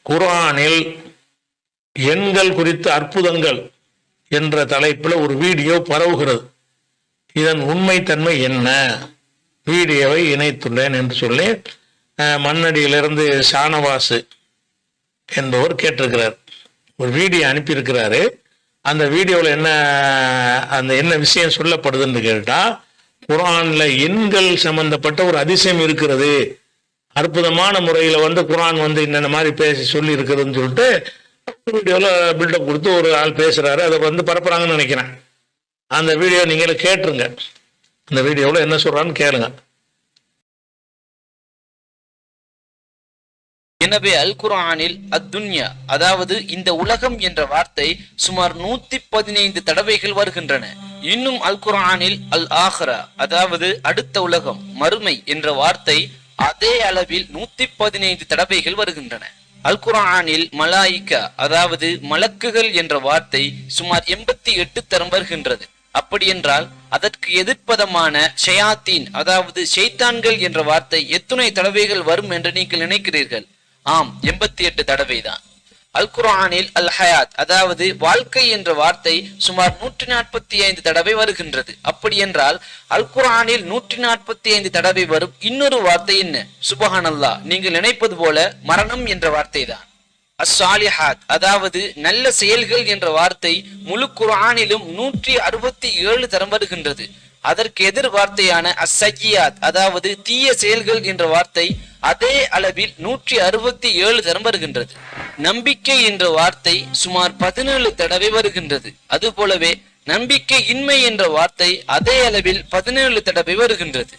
குர்ஆனில் எண்கள் குறித்த அற்புதங்கள் என்ற தலைப்பில் ஒரு வீடியோ பரவுகிறது. இதன் உண்மைத்தன்மை என்ன? வீடியோவை இணைத்துள்ளேன் என்று சொல்லி மண்ணடியிலிருந்து ஷானவாசு என்பவர் கேட்டிருக்கிறார். ஒரு வீடியோ அனுப்பியிருக்கிறாரு. அந்த வீடியோவில் என்ன விஷயம் சொல்லப்படுதுன்னு கேட்டால், குர்ஆனில் எண்கள் சம்பந்தப்பட்ட ஒரு அதிசயம் இருக்கிறது, அற்புதமான முறையில் குர்ஆன் இந்த மாதிரி பேசி சொல்லி இருக்குதுன்னு சொல்லிட்டு வீடியோவில் பில்டப் கொடுத்து ஒரு ஆள் பேசுகிறாரு. அதை பரப்புறாங்கன்னு நினைக்கிறேன். அந்த வீடியோ நீங்களும் கேட்டுருங்க. அந்த வீடியோவில் என்ன சொல்கிறான்னு கேளுங்க. எனவே அல் குர்ஆனில் அத்துன்யா, அதாவது இந்த உலகம் என்ற வார்த்தை சுமார் 115 தடவைகள் வருகின்றன. இன்னும் அல் குர்ஆனில் அல் ஆஹ்ரா, அதாவது அடுத்த உலகம், மறுமை என்ற வார்த்தை அதே அளவில் 115 தடவைகள் வருகின்றன. அல் குர்ஆனில் மலாயிகா, அதாவது மலக்குகள் என்ற வார்த்தை சுமார் 88 தரம் வருகின்றது. அப்படி என்றால் அதற்கு எதிர்ப்பதமான ஷயாத்தீன், அதாவது ஷைத்தான்கள் என்ற வார்த்தை எத்தனை தடவைகள் வரும் என்று நீங்கள் நினைக்கிறீர்கள்? ஆம், 88 தடவை தான். அல் குர்ஆனில் அல் ஹயாத், அதாவது வாழ்க்கை என்ற வார்த்தை சுமார் 145 தடவை வருகின்றது. அப்படி என்றால் அல் குர்ஆனில் 145 தடவை வரும் இன்னொரு வார்த்தை என்ன? சுப்ஹானல்லாஹ், நீங்கள் நினைப்பது போல மரணம் என்ற வார்த்தை தான். அஸ்ஸாலிஹாத், அதாவது நல்ல செயல்கள் என்ற வார்த்தை முழு குர்ஆனிலும் 167 தரம் வருகின்றது. அதற்கு எதிர் வார்த்தையான அஸ்ஸய்யியாத், அதாவது தீய செயல்கள் என்ற வார்த்தை அதே அளவில் 167 தரம் வருகின்றது. நம்பிக்கை என்ற வார்த்தை சுமார் 17 தடவை வருகின்றது. அதுபோலவே நம்பிக்கை இன்மை என்ற வார்த்தை அதே அளவில் 17 தடவை வருகின்றது.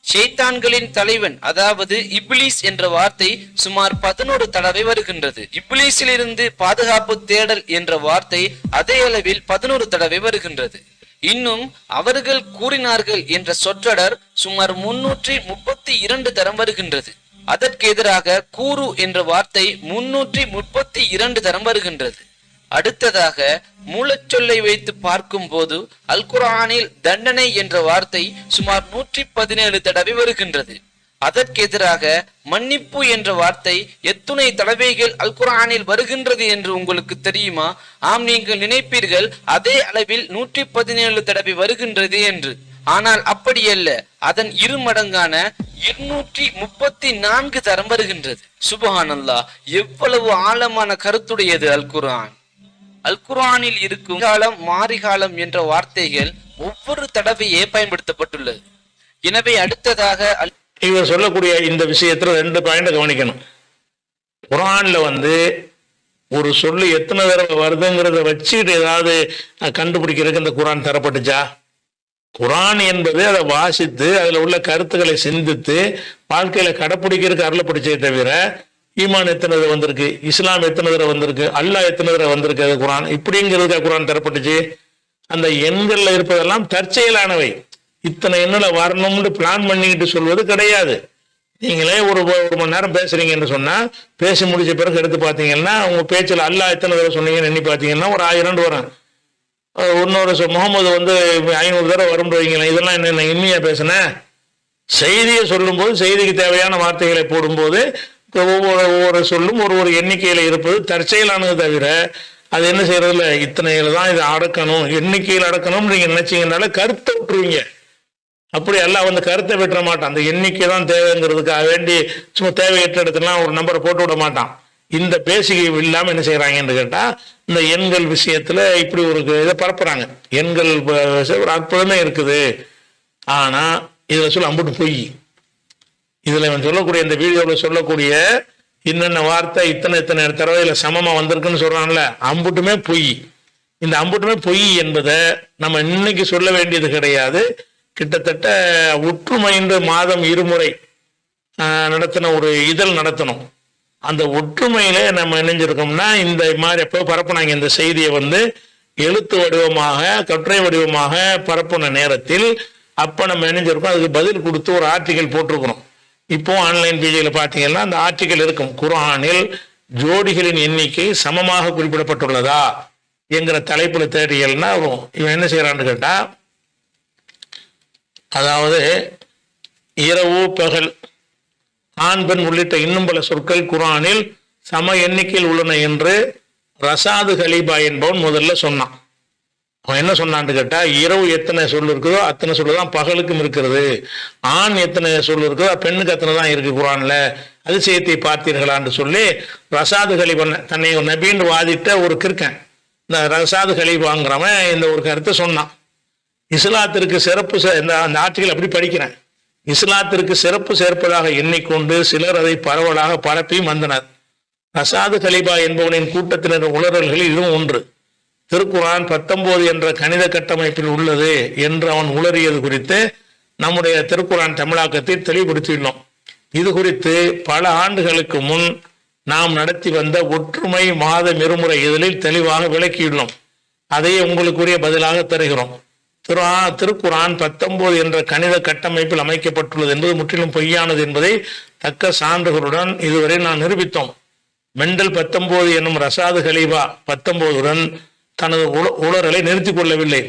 ஷைத்தான்களின் தலைவன், அதாவது இப்லீஸ் என்ற வார்த்தை சுமார் 11 தடவை வருகின்றது. இப்லீஸிலிருந்து பாதுகாப்பு தேடல் என்ற வார்த்தை அதே அளவில் 11 தடவை வருகின்றது. இன்னும் அவர்கள் கூறினார்கள் என்ற சொற்றொடர் சுமார் 332 தரம் வருகின்றது. அதற்கு எதிராக கூறு என்ற வார்த்தை 332 தரம் வருகின்றது. அடுத்ததாக மூலச்சொல்லை வைத்து பார்க்கும் போது அல் குர்ஆனில் தண்டனை என்ற வார்த்தை சுமார் 117 தடவை வருகின்றது. அதற்கு எதிராக மன்னிப்பு என்ற வார்த்தை எத்துணை தடவைகள் அல் குர்ஆனில் வருகின்றது என்று உங்களுக்கு தெரியுமா? ஆம், நீங்கள் நினைப்பீர்கள் அதே அளவில் 117 தடவை வருகின்றது என்று. ஆனால் அப்படியல்ல, அதன் இருமடங்கான 234 தரம் வருகின்றது. சுப்ஹானல்லாஹ், எவ்வளவு ஆழமான கருத்துடையது அல் குர்ஆன். அல் குர்ஆனில் இருக்கும் காலம், மாரிகாலம் என்ற வார்த்தைகள் ஒவ்வொரு தடவையே பயன்படுத்தப்பட்டுள்ளது. எனவே அடுத்ததாக இவர் சொல்லக்கூடிய இந்த விஷயத்துல 2 பாயிண்ட் கவனிக்கணும். குர்ஆன்ல ஒரு சொல்லு எத்தனை தடவை வருதுங்கிறத வச்சுக்கிட்டு ஏதாவது கண்டுபிடிக்கிறதுக்கு இந்த குர்ஆன் தரப்பட்டுச்சா? குர்ஆன் என்பது அதை வாசித்து அதில் உள்ள கருத்துக்களை சிந்தித்து வாழ்க்கையில கடைப்பிடிக்கிறதுக்கு அருளப்படுச்சே தவிர ஈமான் எத்தனை தடவை வந்திருக்கு, இஸ்லாம் எத்தனை தடவை வந்திருக்கு, அல்லாஹ் எத்தனை தடவை வந்திருக்கு, அது குர்ஆன் இப்படிங்கிறதுக்கு குர்ஆன் தரப்பட்டுச்சு. அந்த எண்கள்ல இருப்பதெல்லாம் தற்செயலானவை. இத்தனை எண்ணில் வரணும்னு பிளான் பண்ணிக்கிட்டு சொல்வது கிடையாது. நீங்களே ஒரு மணி நேரம் பேசுறீங்கன்னு சொன்னா பேசி முடிச்ச பிறகு எடுத்து பார்த்தீங்கன்னா உங்க பேச்சில் அல்லாஹ் எத்தனை தடவை சொன்னீங்கன்னு எண்ணி பார்த்தீங்கன்னா ஒரு 1000 வரும். இன்னொரு முகமது 500 தடவை வரும் வைங்களேன். இதெல்லாம் என்ன இனிமையா பேசுனேன்? செய்தியை சொல்லும்போது செய்திக்கு தேவையான வார்த்தைகளை போடும்போது ஒவ்வொரு சொல்லும் ஒரு எண்ணிக்கையில இருப்பது தற்செயலானது தவிர அது என்ன செய்யறதுல இத்தனையில தான் இதை அடக்கணும், எண்ணிக்கையில் அடக்கணும் நீங்க நினைச்சீங்கனால கருத்தை விட்டுருவீங்க. அப்படி எல்லாம் கருத்தை விட்டுற மாட்டான். அந்த எண்ணிக்கை தான் தேவைங்கிறதுக்காக வேண்டி சும்மா தேவையற்ற இடத்துலாம் ஒரு நம்பரை போட்டு விட மாட்டான். இந்த பேசிக்கை இல்லாம என்ன செய்யறாங்கன்னு கேட்டா இந்த எண்கள் விஷயத்துல இப்படி ஒரு இதை பரப்புறாங்க. எண்கள் ஒரு அற்புதமே இருக்குது. ஆனா இதுல சொல்ல அம்புட்டு பொய். இதுல இவன் சொல்லக்கூடிய இந்த வீடியோவில் சொல்லக்கூடிய இன்னென்ன வார்த்தை இத்தனை தடவையில சமமா வந்திருக்குன்னு சொல்றான்ல, அம்புட்டுமே பொய். இந்த அம்புட்டுமே பொய் என்பதை நம்ம இன்னைக்கு சொல்ல வேண்டியது கிடையாது. கிட்டத்தட்ட ஒற்றுமைன்ற மாதம் 2 முறை நடத்தின ஒரு இதழ் நடத்தணும். அந்த ஒற்றுமையில நம்ம இணைஞ்சிருக்கோம்னா இந்த மாதிரி எப்போ பரப்புனாங்க இந்த செய்தியை எழுத்து வடிவமாக கட்டுரை வடிவமாக பரப்புன நேரத்தில் அப்ப நம்ம இணைஞ்சிருக்கோம். அதுக்கு பதில் கொடுத்து ஒரு ஆர்டிகல் போட்டிருக்கிறோம். இப்போ ஆன்லைன் பேஜில் பார்த்தீங்கன்னா அந்த ஆர்டிகல் இருக்கும். குர்ஆனில் ஜோடிகளின் எண்ணிக்கை சமமாக குறிப்பிடப்பட்டுள்ளதா என்கிற தலைப்புல தேடியல்னா இவன் என்ன செய்யறான்னு கேட்டா, அதாவது இரவு பகல் ஆண் பெண் உள்ளிட்ட இன்னும் பல சொற்கள் குர்ஆனில் சம எண்ணிக்கையில் உள்ளன என்று ரசாது கலீபா என்பவன் முதல்ல சொன்னான். அவன் என்ன சொன்னான்னு கேட்டா, இரவு எத்தனை சொல் இருக்குதோ அத்தனை சொல்லு தான் பகலுக்கும் இருக்கிறது, ஆண் எத்தனை சொல் இருக்குதோ பெண்ணுக்கு அத்தனை தான் இருக்கு குர்ஆன்ல, அதிசயத்தை பார்த்தீர்களான்னு சொல்லி ரசாது கலீபன் தன்னை ஒரு நபின்னு வாதிட்ட ஒரு கிறுக்கன் இந்த ரசாது கலீபாங்கிறவன் இந்த ஒரு கருத்தை சொன்னான். இஸ்லாத்திற்கு சிறப்பு இந்த ஆட்சிகள் அப்படி படிக்கிறேன். இஸ்லாத்திற்கு சிறப்பு சேர்ப்பதாக எண்ணிக்கொண்டு சிலர் அதை பரவலாக பரப்பியும் வந்தனர். ரசாது கலீபா என்பவனின் கூட்டத்தினர் உளறல்களில் இதுவும் ஒன்று. திருக்குர்ஆன் 19 என்ற கணித கட்டமைப்பில் உள்ளது என்று அவன் உளறியது குறித்து நம்முடைய திருக்குர்ஆன் தமிழாக்கத்தை தெளிவுபடுத்தியுள்ளோம். இது குறித்து பல ஆண்டுகளுக்கு முன் நாம் நடத்தி வந்த ஒற்றுமை மாத இருமுறை இதழில் தெளிவாக விளக்கியுள்ளோம். அதை உங்களுக்குரிய பதிலாக தருகிறோம். திருக்குர்ஆன் 19 என்ற கணித கட்டமைப்பில் அமைக்கப்பட்டுள்ளது என்பது முற்றிலும் பொய்யானது என்பதை தக்க சான்றுகளுடன் இதுவரை நான் நிரூபித்தோம். மெண்டல் 19 என்னும் ரசாது கலீபா 19உடன் தனது உளறலை நிறுத்திக் கொள்ளவில்லை.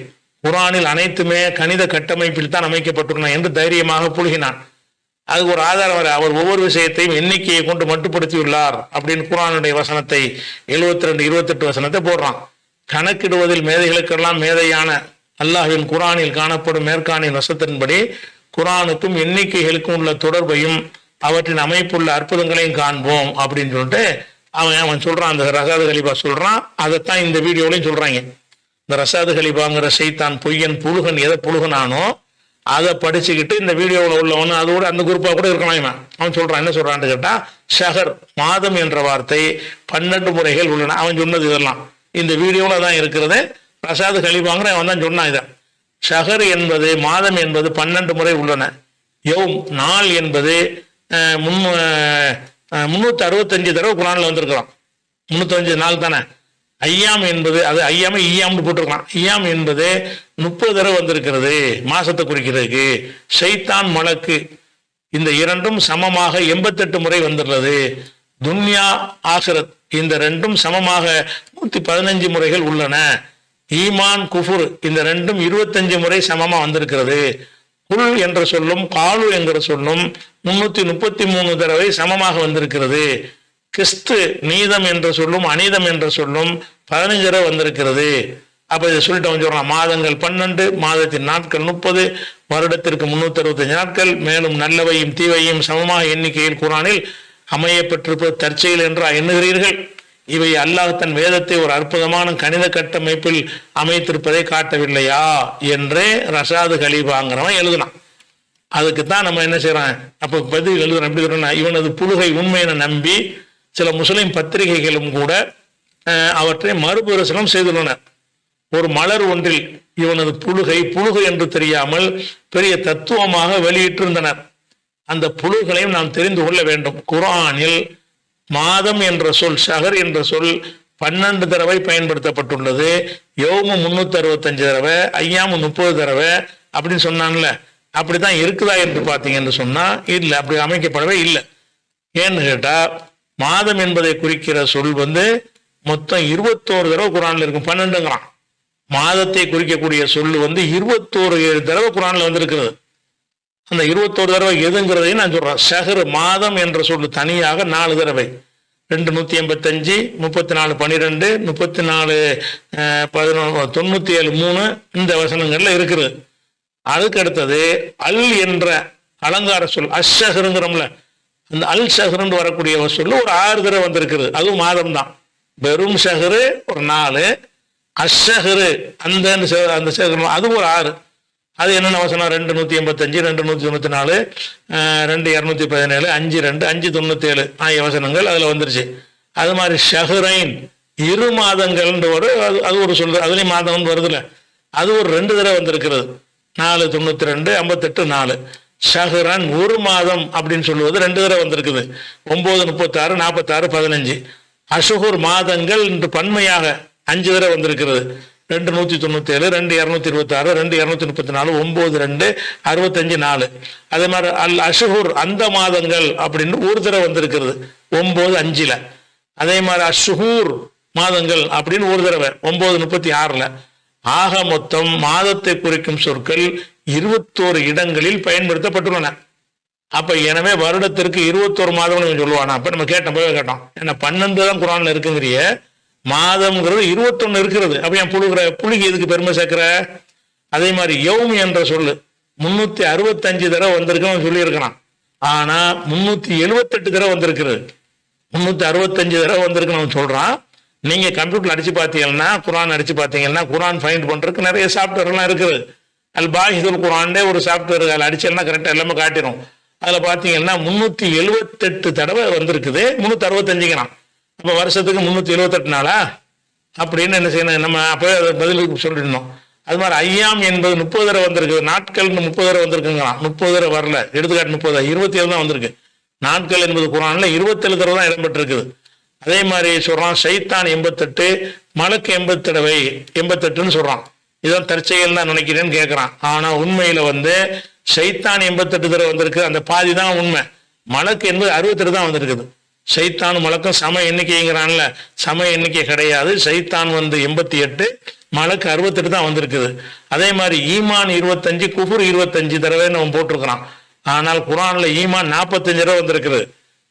குர்ஆனில் அனைத்துமே கணித கட்டமைப்பில் தான் அமைக்கப்பட்டுள்ளன என்று தைரியமாக புழுகினான். அதுக்கு ஒரு ஆதாரம் வர, அவர் ஒவ்வொரு விஷயத்தையும் எண்ணிக்கையை கொண்டு மட்டுப்படுத்தியுள்ளார் அப்படின்னு குர்ஆனுடைய வசனத்தை 72, 28 வசனத்தை போடுறான். கணக்கிடுவதில் மேதைகளுக்கெல்லாம் மேதையான அல்லாஹ்வின் குர்ஆனில் காணப்படும் மேற்காணின் வசத்தின்படி குர்ஆனுக்கும் எண்ணிக்கைகளுக்கும் உள்ள தொடர்பையும் அவற்றின் அமைப்புள்ள அற்புதங்களையும் காண்போம் அப்படின்னு சொல்லிட்டு அவன் சொல்றான். அந்த ரசாது கலீபா சொல்றான். அதைத்தான் இந்த வீடியோலையும் சொல்றாங்க. இந்த ரசாது கலீபாங்கிற ஷைத்தான் பொய்யன் புழுகன் எதை புழுகனானோ அதை படிச்சுக்கிட்டு இந்த வீடியோவில் உள்ளவனு அதோட அந்த குரூப்பா கூட இருக்கலாம். அவன் சொல்றான், என்ன சொல்றான்னு கேட்டா, ஷஹர் மாதம் என்ற வார்த்தை 12 முறைகள் உள்ளன. அவன் சொன்னது இதெல்லாம் இந்த வீடியோல தான் இருக்கிறது. ரசாது கலீபாங்கிற அவன் தான் சொன்னான். இதை ஷஹர் என்பது மாதம் என்பது 12 முறை உள்ளன. யௌம் நாள் என்பது 365 தடவை குர்ஆன்ல வந்திருக்கிறோம். 305 நாள் தானே. ஐயாம் என்பது அது ஐயாம ஈயாம்னு போட்டிருக்கலாம். ஐயாம் என்பது 30 தடவை வந்திருக்கிறது மாசத்தை குறிக்கிறதுக்கு. ஷைத்தான் மலக்கு இந்த இரண்டும் சமமாக 88 முறை வந்துள்ளது. துன்யா ஆகிரத் இந்த ரெண்டும் சமமாக 115 முறைகள் உள்ளன. ஈமான் குஃபுர் இந்த ரெண்டும் 25 முறை சமமா வந்திருக்கிறது. குல் என்ற சொல்லும் காலு என்கிற சொல்லும் 333 தடவை சமமாக வந்திருக்கிறது. கிறிஸ்து நீதம் என்ற சொல்லும் அநீதம் என்ற சொல்லும் 15 தடவை வந்திருக்கிறது. அப்ப இதை சொல்லிட்டு அவன் சொல்றான், மாதங்கள் 12, மாதத்தின் நாட்கள் 30, வருடத்திற்கு 365 நாட்கள், மேலும் நல்லவையும் தீவையும் சமமாக எண்ணிக்கையில் குர்ஆனில் அமையப்பட்டிருப்பது தற்செயல் என்று எண்ணுகிறீர்கள். இவை அல்லாஹ் தன் வேதத்தை ஒரு அற்புதமான கணித கட்டமைப்பில் அமைத்திருப்பதை காட்டவில்லையா என்று ரசாது கலீபாங்கிறவன் எழுதுனான். அதுக்குத்தான் நம்ம என்ன செய்யறோம், அப்போ பதில் எழுதுறோம். எப்படி சொல்றோம்னா, இவனது புழுகை உண்மை என நம்பி சில முஸ்லிம் பத்திரிகைகளும் கூட அவற்றை மறுபரிசனம் செய்துள்ளனர். ஒரு மலர் ஒன்றில் இவனது புழுகை என்று தெரியாமல் பெரிய தத்துவமாக வெளியிட்டிருந்தனர். அந்த புழுகளையும் நாம் தெரிந்து கொள்ள வேண்டும். குர்ஆனில் மாதம் என்ற சொல், ஷஹர் என்ற சொல் 12 தடவை பயன்படுத்தப்பட்டுள்ளது. யௌமு 365 தடவை, ஐயாமு 30 தடவை அப்படின்னு சொன்னான்ல. அப்படிதான் இருக்குதா என்று பார்த்தீங்கன்னு சொன்னா இல்லை, அப்படி அமைக்கப்படவே இல்லை. ஏன்னு கேட்டா, மாதம் என்பதை குறிக்கிற சொல் மொத்தம் 21 தடவை குர்ஆன்ல இருக்கும். 12ங்கிறான். மாதத்தை குறிக்கக்கூடிய சொல்லு 21 தடவை குர்ஆன்ல வந்திருக்கிறது. அந்த 21 தடவை எதுங்கிறதையும் நான் சொல்றேன். ஷஹர் மாதம் என்ற சொல்லு தனியாக 4 தடவை, 285, 34, 12, 34, 11, 97, 3 இந்த வசனங்கள்ல இருக்குது. அதுக்கு அடுத்தது அல் என்ற அலங்கார சொல் அஷ்ஷஹருங்கிறோம்ல, அந்த அல் ஷஹருன்னு வரக்கூடிய சொல்லு ஒரு 6 தடவை வந்திருக்குது. அதுவும் மாதம் தான். வெறும் ஷஹரு ஒரு 4, அஷ்ஷஹரு அந்த அது ஒரு 6. அது என்னென்ன வசனம்? 285, 294, 2217, 52, 597 ஆகிய வசனங்கள் அதுல வந்துருச்சு. அது மாதிரி ஷஹரைன் 2 மாதங்கள் அது ஒரு சொல்லு, அதுலயும் மாதம் வருதுல, அது ஒரு 2 தடவை வந்திருக்கிறது. 492, 58, 4. ஷஹரன் 1 மாதம் அப்படின்னு சொல்லுவது 2 தடவை வந்திருக்குது. 9, 36, 46, 15. அஷுஹுர் மாதங்கள் என்று பன்மையாக 5 தடவை வந்திருக்கிறது. 297, 2226, 2234, 92, 65, 4. அதே மாதிரி அல் அஷுஹுர் அந்த மாதங்கள் அப்படின்னு 1 தடவை வந்திருக்கிறது 9, 5ல. அதே மாதிரி அஷுஹூர் மாதங்கள் அப்படின்னு 1 தடவை 9, 36ல. ஆக மொத்தம் மாதத்தை குறிக்கும் சொற்கள் 21 இடங்களில் பயன்படுத்தப்பட்டுள்ளன. அப்ப எனவே வருடத்திற்கு 21 மாதம் சொல்லுவானா? அப்ப நம்ம கேட்டோம் ஏன்னா 12 தான் குரான்ல இருக்குங்கிறிய, மாதம்ங்கிறது 21 இருக்கிறது. அப்ப என் புலிக்கு எதுக்கு பெருமை சேர்க்கிற? அதே மாதிரி யௌம் என்ற சொல்லு 365 தடவை வந்திருக்குன்னு சொல்லியிருக்கிறான். ஆனா 378 தடவை வந்திருக்கிறது. 365 தடவை வந்திருக்குன்னு சொல்றான். நீங்க கம்ப்யூட்டர்ல அடிச்சு பார்த்தீங்கன்னா, குரான் அடிச்சு பார்த்தீங்கன்னா, குரான் ஃபைண்ட் பண்றதுக்கு நிறைய சாஃப்ட்வேர்லாம் இருக்குது. பாஹிதுல் குரான்டே ஒரு சாஃப்ட்வேர், அதில் அடிச்சேன்னா கரெக்டாக எல்லாமே காட்டிடும். அதில் பார்த்தீங்கன்னா 378 தடவை வந்திருக்குது. 365ங்கிறான். அப்போ வருஷத்துக்கு 378 நாளா அப்படின்னு என்ன செய்யணும்? நம்ம அப்போ பதிலுக்கு சொல்லிடணும். அது மாதிரி ஐயாம் என்பது 30 தடவை வந்திருக்குது. நாட்கள் 30 தடவை வந்திருக்குங்கிறான். 30 தடவை வரல, எடுத்துக்காட்டு 30, 27 தான் வந்திருக்கு. நாட்கள் என்பது குரான்ல 27 தடவை தான் இடம்பெற்றிருக்குது. அதே மாதிரி சொல்றான் சைத்தான் 88, மலக்கு 80 தடவை 88ன்னு சொல்றான். இதான் தற்செயல் தான் நினைக்கிறேன்னு கேட்கறான். ஆனா உண்மையில சைத்தான் 88 தடவை வந்திருக்கு. அந்த பாதி தான் உண்மை. மலக்கு என்பது 68 தான் வந்திருக்குது. சைத்தான் மலக்கும் சம எண்ணிக்கைங்கிறான்ல, சம எண்ணிக்கை கிடையாது. சைத்தான் 88, மலக்கு 68 தான் வந்திருக்குது. அதே மாதிரி ஈமான் 25, குஃபுர் 25 தடவை நம்ம போட்டிருக்கிறான். ஆனால் குரான்ல ஈமான் 45 தடவை வந்திருக்குது.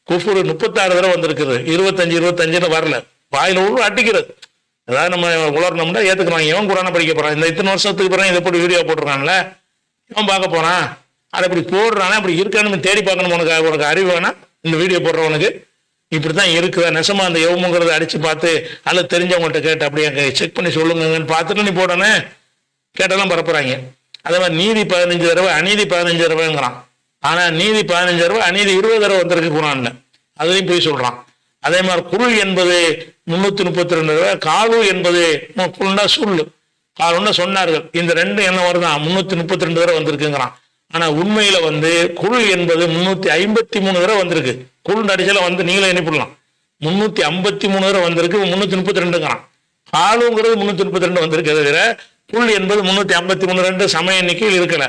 குஃபுர் 36 தடவை வந்திருக்குது. 25 வரல. வாயில உள்ள அடிக்கிறது. அதாவது நம்ம உலர்னோம்னா ஏத்துக்கிறான். இவன் குரானை படிக்க போறான். இந்த இத்தனை வருஷத்துக்கு பிறகு இதை போட்டு வீடியோ போட்டிருக்கான்ல, இவன் பார்க்க போறான். அதை அப்படி போடுறானே, அப்படி இருக்கான்னு தேடி பார்க்கணும். உனக்கு அறிவு வேணா? இந்த வீடியோ போடுறவனுக்கு இப்படித்தான் இருக்குதா, நெசமா அந்த யௌமுங்கிறத அடிச்சு பார்த்து அல்ல தெரிஞ்சவங்கள்ட்ட கேட்டு அப்படியே செக் பண்ணி சொல்லுங்கன்னு பார்த்துட்டு நீ போடனே கேட்டெல்லாம் பரப்புறாங்க. அதே மாதிரி நீதி 15 தடவை, அநீதி 15 தடவைங்கிறான். ஆனா நீதி 15 தடவை, அநீதி 20 தடவை வந்திருக்கு குரான்ல. அதையும் போய் சொல்றான். அதே மாதிரி குருள் என்பது 332 தடவை, காலு என்பது குருண்டா சொல்லு, காலுன்னா சொன்னார்கள். இந்த ரெண்டு என்ன வருதான் 332 தடவை வந்திருக்குங்கிறான். ஆனா உண்மையில குருள் என்பது 353 தடவை வந்திருக்கு. குருள் அடிச்சால நீங்களே எண்ணிப்பிடலாம். 353 தடவை வந்திருக்கு. 332ங்கிறான். காலுங்கிறது 332 வந்திருக்கு. தவிர குருள் என்பது 353 ரெண்டு சமய எண்ணிக்கையில் இருக்கல.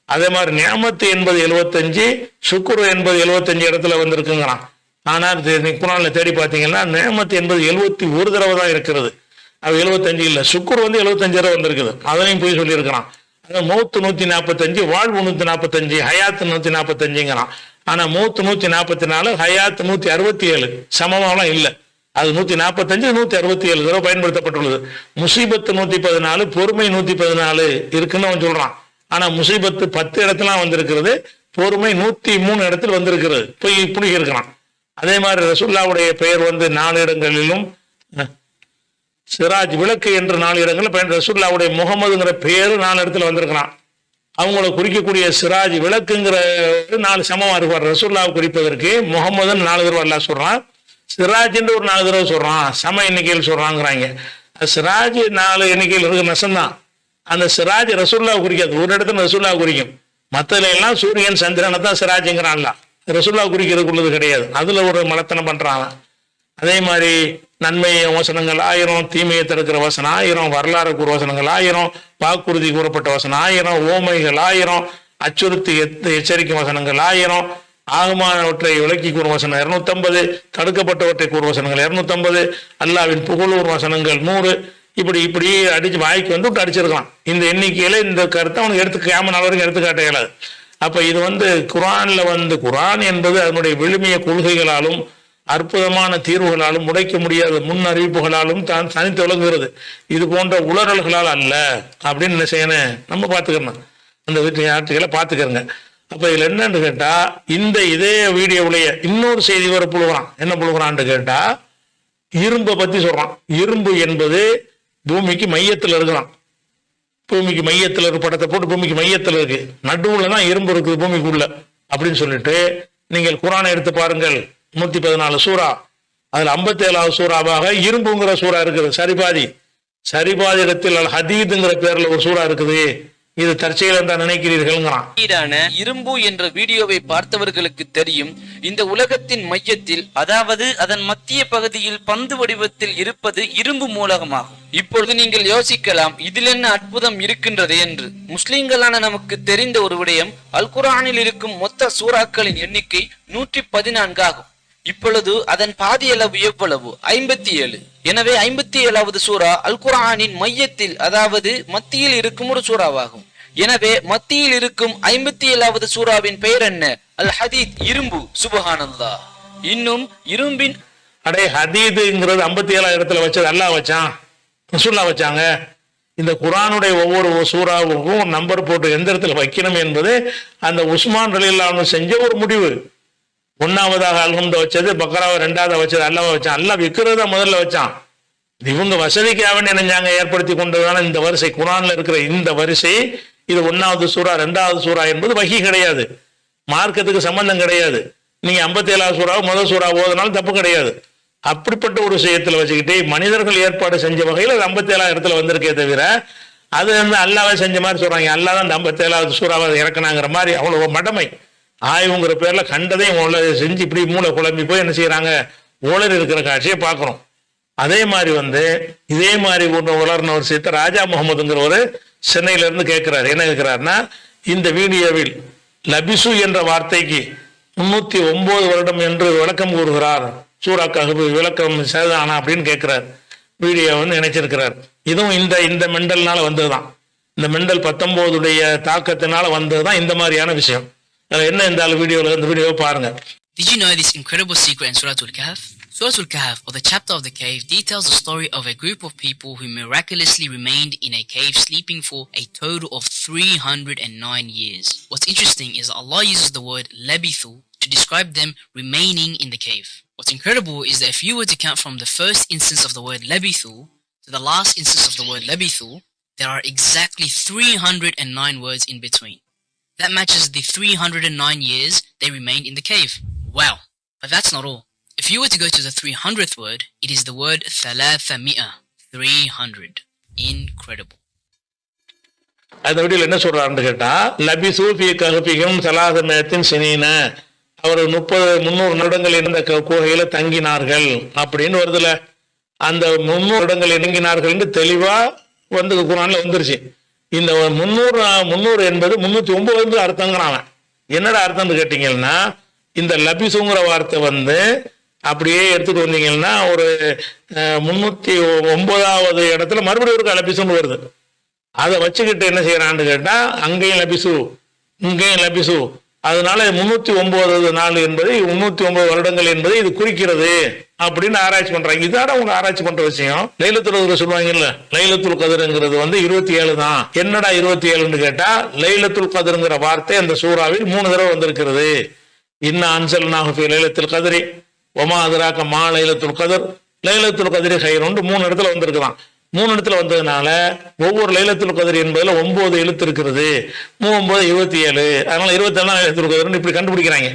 அதே மாதிரி நியாமத்து என்பது 75, சுக்குரு என்பது 75 இடத்துல வந்திருக்குங்கிறான். ஆனா குரான்ல தேடி பார்த்தீங்கன்னா நியாமத்து என்பது 71 தடவை தான் இருக்கிறது. அது 75 இல்லை. சுக்குரு 75 தடவை வந்திருக்குது. அதனையும் போய் சொல்லியிருக்கிறான். மௌத்து 145, வாழ்வு 145, ஹயாத்து 145ங்கிறான். ஆனா மௌத்து 144, ஹயாத்து 167 சமமாலாம் இல்லை. அது 145, 167 தடவை பயன்படுத்தப்பட்டுள்ளது. முசீபத்து 114, பொறுமை 114 இருக்குன்னு அவன் சொல்றான். ஆனா முசீபத்து 10 இடத்துல வந்திருக்கிறது, பொறுமை 103 இடத்துல வந்திருக்கிறது. போய் இப்படி இருக்கிறான். அதே மாதிரி ரசூலுல்லாஹ்வுடைய பெயர் 4 இடங்களிலும், சிராஜ் விளக்கு என்று 4 இடங்கள்ல ரசூலுல்லாஹ்வுடைய முகமதுங்கிற பேரு 4 இடத்துல வந்திருக்கிறான். அவங்கள குறிக்கக்கூடிய சிராஜ் விளக்குங்கிற 4 சமமா இருப்பார். ரசூலுல்லாஹ் குறிப்பதற்கு முகமதுன்னு 4 தடவை அல்லாஹ் சொல்றான், சிராஜ் என்று ஒரு 4 தடவை சொல்றான், சம எண்ணிக்கையில் சொல்றாங்கிறாங்க. சிராஜ் 4 எண்ணிக்கையில் இருக்கு நெசம்தான். அந்த சிராஜ் ரசூலுல்லாஹ் குறிக்காது. ஒரு இடத்துல ரசூலுல்லாஹ் குறிக்கும், மற்றதுல எல்லாம் சூரியன் சந்திரனை தான் சிராஜ்ங்கிறான்ல. ரசூலுல்லாஹ் குறிக்கிறதுக்குள்ளது கிடையாது. அதுல ஒரு மலத்தனம் பண்றான். அதே மாதிரி நன்மை வசனங்கள் 1000, தீமையை தடுக்கிற வசனம் 1000, வரலாறு கூற வசனங்கள் 1000, வாக்குறுதி கூறப்பட்ட வசனம் 1000, ஓமைகள் 1000, அச்சுறுத்தி எச்சரிக்கை வசனங்கள் 1000, ஆகமானவற்றை விளக்கி கூறும் வசனம் 250, தடுக்கப்பட்டவற்றை கூறும் வசனங்கள் 250, அல்லாவின் புகழூர் வசனங்கள் 100. இப்படி அடிச்சு வாய்க்கு விட்டு அடிச்சிருக்கலாம். இந்த எண்ணிக்கையில இந்த கருத்தை அவனுக்கு எடுத்து கேம நாள் வரைக்கும் எடுத்துக்காட்ட இயலாது. அப்ப இது குரான்ல குரான் என்பது அதனுடைய விழுமிய கொள்கைகளாலும் அற்புதமான தீர்வுகளாலும் உடைக்க முடியாத முன் அறிவிப்புகளாலும் தான் தனித்து விளங்குகிறது. இது போன்ற உளறல்களால் அல்ல அப்படின்னு என்ன செய்யணும், நம்ம பார்த்துக்கணும். அந்த வீட்டு ஆட்சிகளை பார்த்துக்கிறங்க. அப்ப இதுல என்னன்னு கேட்டா, இதே வீடியோவுடைய இன்னொரு செய்தி வர புழுகிறான். என்ன புழுகிறான்னு கேட்டா, இரும்பை பத்தி சொல்றான். இரும்பு என்பது பூமிக்கு மையத்தில் இருக்கிறான். பூமிக்கு மையத்தில் ஒரு படத்தை போட்டு பூமிக்கு மையத்தில் இருக்கு, நடுவுல தான் இரும்பு இருக்குது பூமிக்குள்ள அப்படின்னு சொல்லிட்டு நீங்கள் குரானை எடுத்து பாருங்கள். 114 சூறா, அதுல 57வது சூறாவாக இரும்புங்கிற சூறா இருக்குது. சரிபாதி இடத்தில் அல் ஹதீதுங்கிற பேர்ல ஒரு சூறா இருக்குது. இது தற்செயல் என்று நினைக்கிறீர்கள்ங்கிறான். இரும்பு என்ற வீடியோவை பார்த்தவர்களுக்கு தெரியும், இந்த உலகத்தின் மையத்தில், அதாவது அதன் மத்திய பகுதியில் பந்து வடிவத்தில் இருப்பது இரும்பு மூலகமாகும். இப்பொழுது நீங்கள் யோசிக்கலாம், இதில் என்ன அற்புதம் இருக்கின்றது என்று. முஸ்லிம்களான நமக்கு தெரிந்த ஒரு விடயம், அல் குர்ஆனில் இருக்கும் மொத்த சூறாக்களின் எண்ணிக்கை 114 ஆகும். இப்பொழுது அதன் பாதி அளவு எவ்வளவு? 57. எனவே 57வது சூறா அல் குர்ஆனின் மையத்தில், அதாவது மத்தியில் இருக்கும் ஒரு சூறாவாகும். எனவே மத்தியில் இருக்கும் 57வது சூராவின் பெயர் என்ன? அல் ஹதீத், இரும்பு. சுபஹானல்லாஹ். இன்னும் இரும்பின் அடே ஹதீதுங்கிறது 57 வச்சது அல்லாஹ் வச்சான், ரசூலுல்லாஹ் வச்சாங்க. இந்த குர்ஆனுடைய ஒவ்வொரு சூறாவுக்கும் நம்பர் போட்டு எந்த இடத்துல வைக்கணும் என்பது அந்த உஸ்மான் ரலியல்லாஹு அன்ஹு செஞ்ச ஒரு முடிவு. ஒன்னாவதாக அல்ஹம்த வச்சது, பக்ராவை ரெண்டாவது வச்சது அல்லாஹ் வச்சான். அல்லாஹ் விக்கிறத முதல்ல வச்சான். இவங்க வசதிக்காக நினைஞ்சாங்க, ஏற்படுத்தி கொண்டதான இந்த வரிசை. குர்ஆன்ல இருக்கிற இந்த வரிசை, இது 1வது சூரா 2வது சூரா என்பது வஹி கிடையாது, மார்க்கத்துக்கு சம்பந்தம் கிடையாது. நீங்க 57வது சூறாவை முதல் சூறா ஓதுனாலும் தப்பு கிடையாது. அப்படிப்பட்ட ஒரு விஷயத்துல வச்சுக்கிட்டு மனிதர்கள் ஏற்பாடு செஞ்ச வகையில் அது 57 வந்திருக்கே தவிர, அது வந்து அல்லாவே செஞ்ச மாதிரி சொல்றாங்க. அல்லாஹ் தான் அந்த 57வது சூறாவை இறக்குனாங்கிற மாதிரி அவ்வளவு மடமை. ஆய்வுங்கிற பேர்ல கண்டதையும் செஞ்சு இப்படி மூளை குழம்பி போய் என்ன செய்யறாங்க, உளறி இருக்கிற காட்சியை பார்க்கிறோம். அதே மாதிரி இதே மாதிரி உலர்ன ஒரு விஷயத்தை ராஜா முகமதுங்கிற ஒரு சென்னையில இருந்து கேட்கிறார். என்ன கேட்கிறாருன்னா, இந்த வீடியோவில் லபிசு என்ற வார்த்தைக்கு 309 வருடம் என்று விளக்கம் கூறுகிறார், சூரா கஹ்ஃப் விளக்கம் சரிதானா அப்படின்னு கேட்கிறார். வீடியோ நினைச்சிருக்கிறார். இதுவும் இந்த மெண்டல்னால வந்ததுதான். இந்த மெண்டல் 19 தாக்கத்தினால வந்ததுதான் இந்த மாதிரியான விஷயம். என்ன இந்த வீடியோவில் இந்த வீடியோவை பாருங்க. Did you know this incredible secret in Surah Al-Kahf? Surah Al-Kahf, or the chapter of the cave, details the story of a group of people who miraculously remained in a cave sleeping for a total of 309 years. What's interesting is that Allah uses the word labithu to describe them remaining in the cave. What's incredible is that if you were to count from the first instance of the word labithu to the last instance of the word labithu, there are exactly 309 words in between. That matches the 309 years they remained in the cave. Wow! But that's not all. If you were to go to the 300th word, it is the word thalathamia, 300. Incredible. அந்த வீடியோல என்ன சொல்றாருன்னு கேட்டா, லபிசு ஃபீ கஹ்ஃபிஹிம் ஸலாஸமயத்தின் சினீன, அவர் 300 வருடங்கள் இந்த குகையில தங்கினார்கள் அப்படின்னு வருதுல. அந்த 300 வருடங்கள் தங்கினார்கள் தெளிவா குர்ஆன்ல வந்துருச்சு. இந்த 300 என்பது 309 அர்த்தங்கிறான். என்னடா அர்த்தம்னு கேட்டீங்கன்னா, இந்த லபிசுங்கிற வார்த்தை அப்படியே எடுத்துட்டு வந்தீங்கன்னா ஒரு 309வது இடத்துல மறுபடியும் ஒரு லபிசுன்னு வருது. அதை வச்சுக்கிட்டு என்ன செய்யறான்னு கேட்டா, அங்கேயும் லபிசு இங்கேயும் லபிசு, அதனால 309 நாள் என்பது 309 வருடங்கள் என்பதை இது குறிக்கிறது அப்படின்னு ஆராய்ச்சி பண்றாங்க. இதான அவங்க ஆராய்ச்சி பண்ற விஷயம். லைலத்துல் கத்ர் சொல்லுவாங்கல்ல, லைலத்துல் கத்ர்ங்கிறது 27 தான். என்னடா 27ன்னு கேட்டா, லைலத்துல் கத்ர்ங்கிற வார்த்தை அந்த சூறாவில் 3 தடவை வந்திருக்கிறது. இன்னா அன்சல்நாஹு ஃபீ லைலத்துல் கத்ரி வமா அத்ராக மா லைலத்துல் கத்ர் லைலத்துல் கத்ரி கைருன்னு 3 இடத்துல வந்திருக்குதான். 3 இடத்துல வந்ததுனால ஒவ்வொரு லைலத்துல் கத்ர் என்பதுல 9 எழுத்து இருக்கிறது. 9 27, அதனால 27 லைலத்துல் கத்ர்னு இப்படி கண்டுபிடிக்கிறாங்க.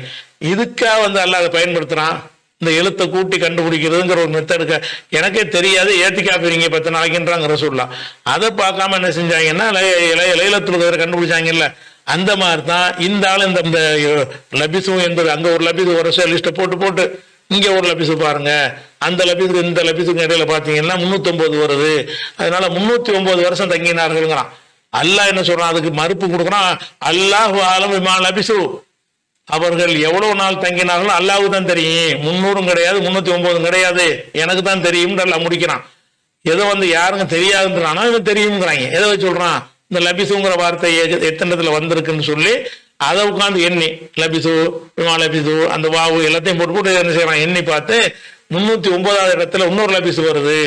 இதுக்காக அல்லாஹ் அதை பயன்படுத்துறான். இந்த எழுத்தை கூட்டி கண்டுபிடிக்கிறதுங்கிற ஒரு மெத்தடுக்கு எனக்கே தெரியாது, ஏத்திக்காப்பீங்க 10 நாளைக்குன்றாங்க ரசூலுல்லாஹ். அதை பார்க்காம என்ன செஞ்சாங்கன்னா, லைலத்துல் கத்ர் கண்டுபிடிச்சாங்கல்ல, அந்த மாதிரி தான் இந்த ஆள் இந்த லபிசு என்பது அங்க ஒரு லபிசு ஒரு லிஸ்ட்டை போட்டு இங்க ஒரு லபிசு பாருங்க, அந்த லபிசுக்கு இந்த லபிசுக்கு இடையில பாத்தீங்கன்னா 309 வருது. அதனால 309 வருஷம் தங்கினார்கள்ங்கிறான். அல்லாஹ் என்ன சொல்றான், அதுக்கு மறுப்பு கொடுக்குறான். அல்லாஹு ஆலம் பிமா லபிசு, அவர்கள் எவ்வளவு நாள் தங்கினார்களோ அல்லாஹ்வுக்கு தான் தெரியும். 300 கிடையாது, 309 கிடையாது, எனக்கு தான் தெரியும் அல்லாஹ் முடிக்கிறான். ஏதோ யாருங்க தெரியாதுன்றானா, இவன் தெரியுங்கிறாங்க. எதை வச்சு சொல்றான், இந்த லபிசுங்கிற வார்த்தை எத்தனை இடத்துல வந்திருக்குன்னு சொல்லி அதை உட்காந்து எண்ணி லபிசு லபிசு அந்த வாவு எல்லாத்தையும் போட்டு என்ன செய்யறான், எண்ணி பார்த்து 309வது இடத்துல இன்னொரு லபிசு வருது,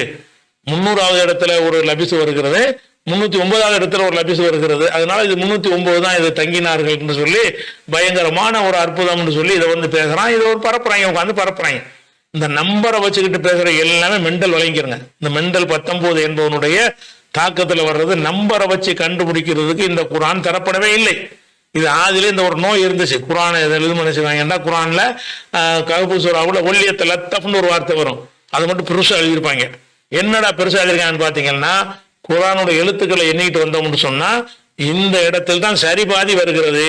300வது இடத்துல ஒரு லபிசு வருகிறது, 309வது இடத்துல ஒரு லபிசு வருகிறது. அதனால இது 309 தான் இது தங்கினார்கள் என்று சொல்லி பயங்கரமான ஒரு அற்புதம்னு சொல்லி இதை பேசுறான். இதை ஒரு பரப்புறாங்க, உட்காந்து பரப்புறாங்க. இந்த நம்பரை வச்சுக்கிட்டு பேசுற எல்லாமே மெண்டல் வழங்கிருங்க. இந்த மெண்டல் 19 என்பவனுடைய தாக்கத்துல வர்றது நம்பரை வச்சு கண்டுபிடிக்கிறதுக்கு இந்த குர்ஆன் தரப்படவே இல்லை. இது ஆதிலே இந்த ஒரு நோய் இருந்துச்சு. குர்ஆனை எழுதுவாங்கன்னா குர்ஆன்ல கஹ்ஃப் சூராவுல ஒல்லியத்த லத்தஃப்னு ஒரு வார்த்தை வரும். அதை மட்டும் பெருசா எழுதியிருப்பாங்க. என்னடா பெருசா எழுதிருக்காங்கன்னு பாத்தீங்கன்னா, குர்ஆனோட எழுத்துக்களை எண்ணிட்டு வந்தோம்னு சொன்னா இந்த இடத்தில் தான் சரி பாதி வருகிறது,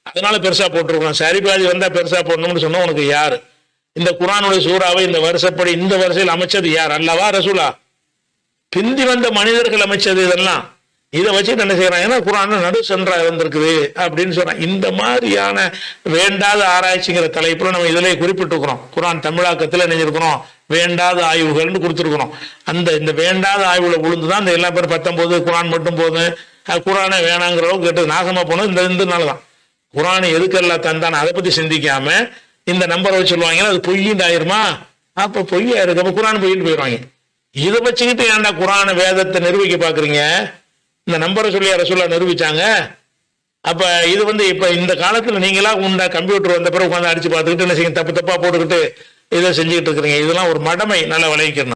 அதனால பெருசா போட்டிருக்கோம். சரி பாதி வந்தா பெருசா போடணும்னு சொன்னா உனக்கு யாரு? இந்த குர்ஆனுடைய சூறாவை இந்த வருஷப்படி இந்த வரிசையில் அமைச்சது யார்? அல்லாஹ்வா ரசூலா? பிந்தி வந்த மனிதர்கள் அமைச்சது. இதெல்லாம் இதை வச்சுட்டு என்ன செய்யறாங்கன்னா, குர்ஆன் நடு சென்றா இருந்திருக்குது அப்படின்னு சொல்றான். இந்த மாதிரியான வேண்டாத ஆராய்ச்சிங்கிற தலைப்புல நம்ம இதுல குறிப்பிட்டிருக்கிறோம். குர்ஆன் தமிழாக்கத்துல நினைஞ்சிருக்கிறோம், வேண்டாத ஆய்வுகள்னு கொடுத்துருக்கிறோம். இந்த வேண்டாத ஆய்வுல விழுந்துதான் இந்த எல்லா பேரும் 19 குர்ஆன் மட்டும் போதும், குரானை வேணாங்கிற அளவுக்கு கேட்டு நாசமா போனது இந்த தான். குரானை எதுக்கெல்லாம் தந்தானே அதை பத்தி சிந்திக்காம இந்த நம்பரை வச்சு சொல்லுவாங்க அது பொய்யின்னு ஆயிருமா, அப்ப பொய்யா இருக்கு, அப்ப குரான் பொய்ன்னு போயிடுவாங்க. இதை வச்சுக்கிட்டு ஏன்டா குரான வேதத்தை நிரூபிக்க பாக்குறீங்க? இந்த நம்பரை சொல்லி ரசூலுல்லாஹ் நிரூபிச்சாங்க. அப்ப இது இப்ப இந்த காலத்துல நீங்களா உண்டா கம்ப்யூட்டர் வந்த பிறகு உட்காந்து அடிச்சு பார்த்துக்கிட்டு என்ன செய்ய தப்பு தப்பா போட்டுக்கிட்டு இதை செஞ்சுக்கிட்டு இருக்கிறீங்க. இதெல்லாம் ஒரு மடமை, நல்லா விளைவிக்கணும்.